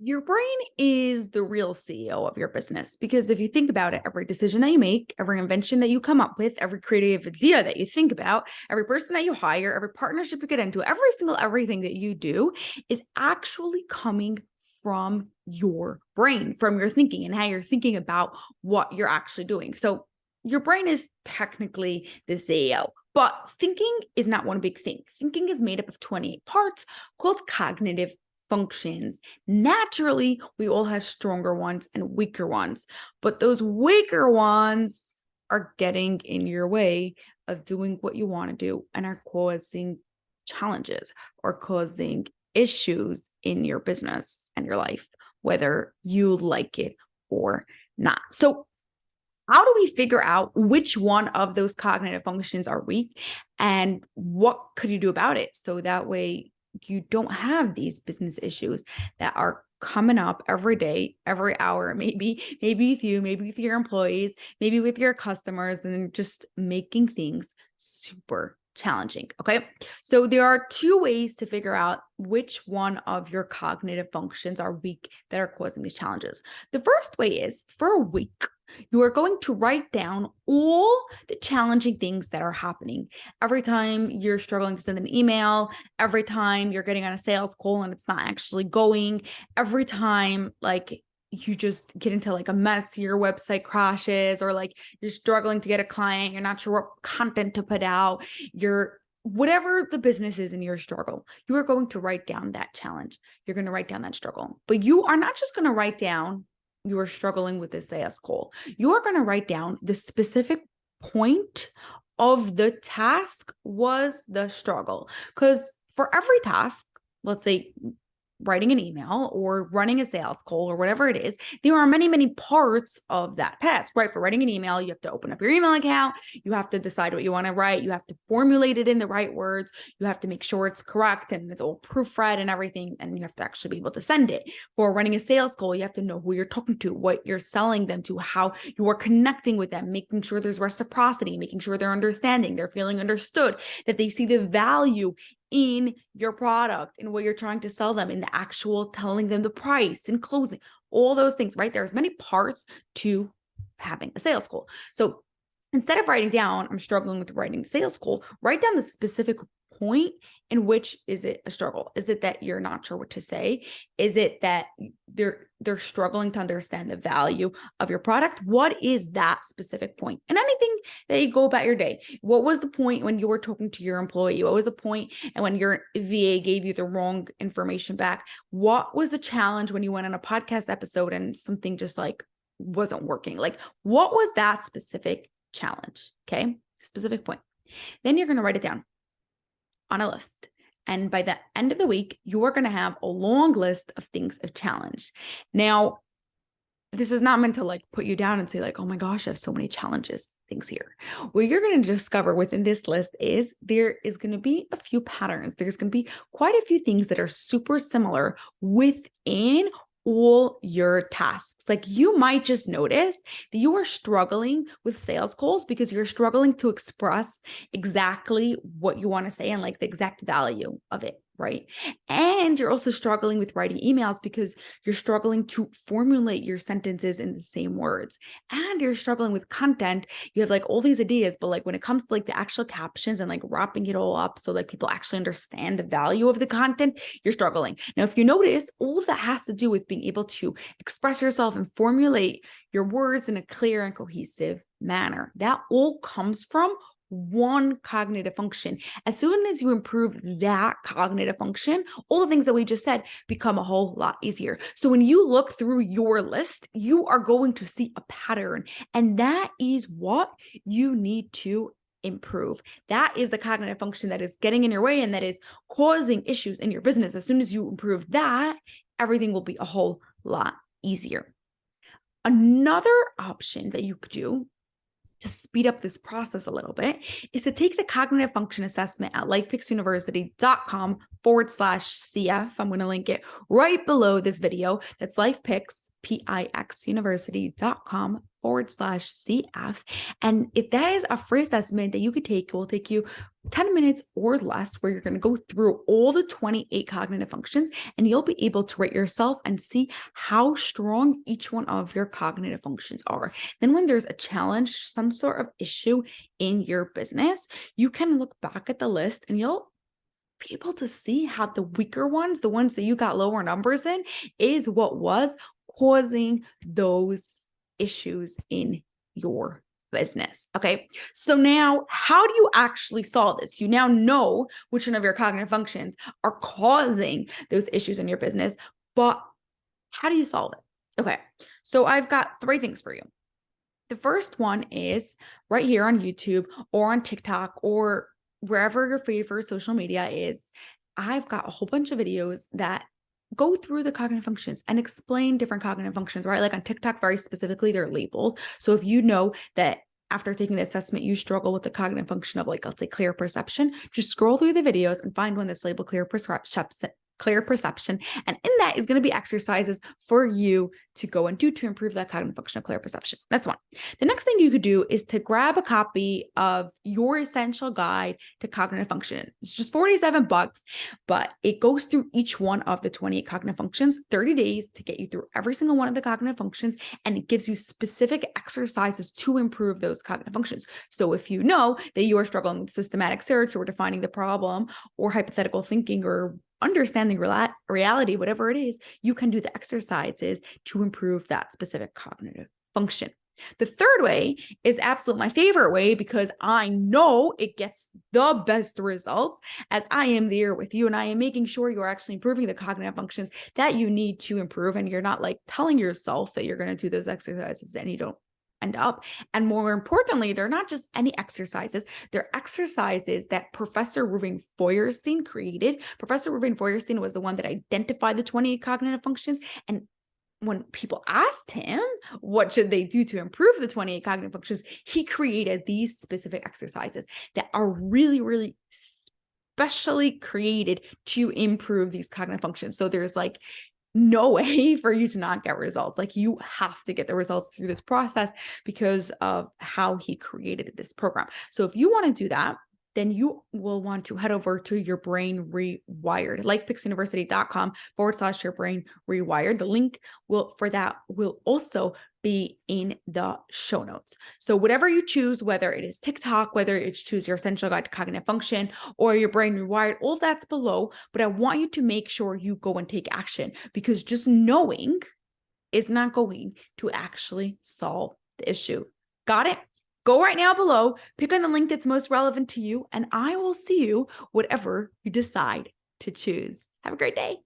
Your brain is the real CEO of your business because if you think about it, every decision that you make, every invention that you come up with, every creative idea that you think about, every person that you hire, every partnership you get into, everything that you do is actually coming from your brain, from your thinking and how you're thinking about what you're actually doing. So your brain is technically the CEO. But thinking is not one big thing. Thinking is made up of 28 parts called cognitive functions. Naturally, we all have stronger ones and weaker ones, but those weaker ones are getting in your way of doing what you want to do and are causing challenges or causing issues in your business and your life, whether you like it or not. So how do we figure out which one of those cognitive functions are weak and what could you do about it? So that way you don't have these business issues that are coming up every day, every hour, maybe with you, maybe with your employees, maybe with your customers, and just making things super challenging. Okay. So there are two ways to figure out which one of your cognitive functions are weak that are causing these challenges. The first way is for a week, you are going to write down all the challenging things that are happening. Every time you're struggling to send an email, every time you're getting on a sales call and it's not actually going, every time you just get into a mess, your website crashes, or you're struggling to get a client, you're not sure what content to put out, whatever the business is in your struggle, you are going to write down that challenge. You're going to write down that struggle, but you are not just going to write down you are struggling with this sales call. You are going to write down the specific point of the task was the struggle. Because for every task, let's say writing an email or running a sales call or whatever it is, there are many, many parts of that task, right? For writing an email, you have to open up your email account. You have to decide what you want to write. You have to formulate it in the right words. You have to make sure it's correct and it's all proofread and everything. And you have to actually be able to send it. For running a sales call, you have to know who you're talking to, what you're selling them to, how you are connecting with them, making sure there's reciprocity, making sure they're understanding, they're feeling understood, that they see the value in your product and what you're trying to sell them, in the actual telling them the price and closing, all those things, right? There's many parts to having a sales call. So instead of writing down, I'm struggling with writing the sales call, write down the specific point in which is it a struggle? Is it that you're not sure what to say? Is it that they're struggling to understand the value of your product? What is that specific point? And anything that you go about your day. What was the point when you were talking to your employee? What was the point and when your VA gave you the wrong information back? What was the challenge when you went on a podcast episode and something just wasn't working? What was that specific challenge? Okay. Specific point. Then you're going to write it down on a list. And by the end of the week, you are going to have a long list of things of challenge. Now, this is not meant to put you down and say oh my gosh, I have so many things here. What you're going to discover within this list is there is going to be a few patterns. There's going to be quite a few things that are super similar within all your tasks. You might just notice that you are struggling with sales calls because you're struggling to express exactly what you want to say and the exact value of it, right? And you're also struggling with writing emails because you're struggling to formulate your sentences in the same words. And you're struggling with content. You have all these ideas, but when it comes to the actual captions and wrapping it all up so people actually understand the value of the content, you're struggling. Now, if you notice, all of that has to do with being able to express yourself and formulate your words in a clear and cohesive manner. That all comes from one cognitive function. As soon as you improve that cognitive function, all the things that we just said become a whole lot easier. So when you look through your list, you are going to see a pattern, and that is what you need to improve. That is the cognitive function that is getting in your way and that is causing issues in your business. As soon as you improve that, everything will be a whole lot easier. Another option that you could do to speed up this process a little bit is to take the cognitive function assessment at lifepicksuniversity.com/CF. I'm going to link it right below this video. That's lifepicks, PIX University.com YOURBRAINREWIRED.com/CF. And if that is a free assessment that you could take, it will take you 10 minutes or less, where you're going to go through all the 28 cognitive functions, and you'll be able to rate yourself and see how strong each one of your cognitive functions are. Then when there's a challenge, some sort of issue in your business, you can look back at the list and you'll be able to see how the weaker ones, the ones that you got lower numbers in, is what was causing those issues in your business. Okay. So now, how do you actually solve this? You now know which one of your cognitive functions are causing those issues in your business, but how do you solve it? Okay. So I've got 3 things for you. The first one is right here on YouTube or on TikTok or wherever your favorite social media is. I've got a whole bunch of videos that go through the cognitive functions and explain different cognitive functions, right? Like on TikTok, very specifically, they're labeled. So if you know that after taking the assessment, you struggle with the cognitive function of, like, let's say, clear perception, just scroll through the videos and find one that's labeled clear perception. And in that is going to be exercises for you to go and do to improve that cognitive function of clear perception. That's one. The next thing you could do is to grab a copy of Your Essential Guide to Cognitive Function. It's just $47, but it goes through each one of the 28 cognitive functions, 30 days to get you through every single one of the cognitive functions. And it gives you specific exercises to improve those cognitive functions. So if you know that you are struggling with systematic search or defining the problem or hypothetical thinking or understanding reality, whatever it is, you can do the exercises to improve that specific cognitive function. The third way is absolutely my favorite way, because I know it gets the best results, as I am there with you and I am making sure you're actually improving the cognitive functions that you need to improve. And you're not like telling yourself that you're going to do those exercises and you don't end up. And more importantly, they're not just any exercises. They're exercises that Professor Reuven Feuerstein created. Professor Reuven Feuerstein was the one that identified the 28 cognitive functions. And when people asked him what should they do to improve the 28 cognitive functions, he created these specific exercises that are really, really specially created to improve these cognitive functions. So there's like no way for you to not get results. Like, you have to get the results through this process because of how he created this program. So if you want to do that, then you will want to head over to Your Brain Rewired, lifepicksuniversity.com/Your Brain Rewired. The link for that will also be in the show notes. So whatever you choose, whether it is TikTok, whether it's choose Your Essential Guide to Cognitive Function or Your Brain Rewired, all that's below. But I want you to make sure you go and take action, because just knowing is not going to actually solve the issue. Got it? Go right now below, pick on the link that's most relevant to you, and I will see you whatever you decide to choose. Have a great day.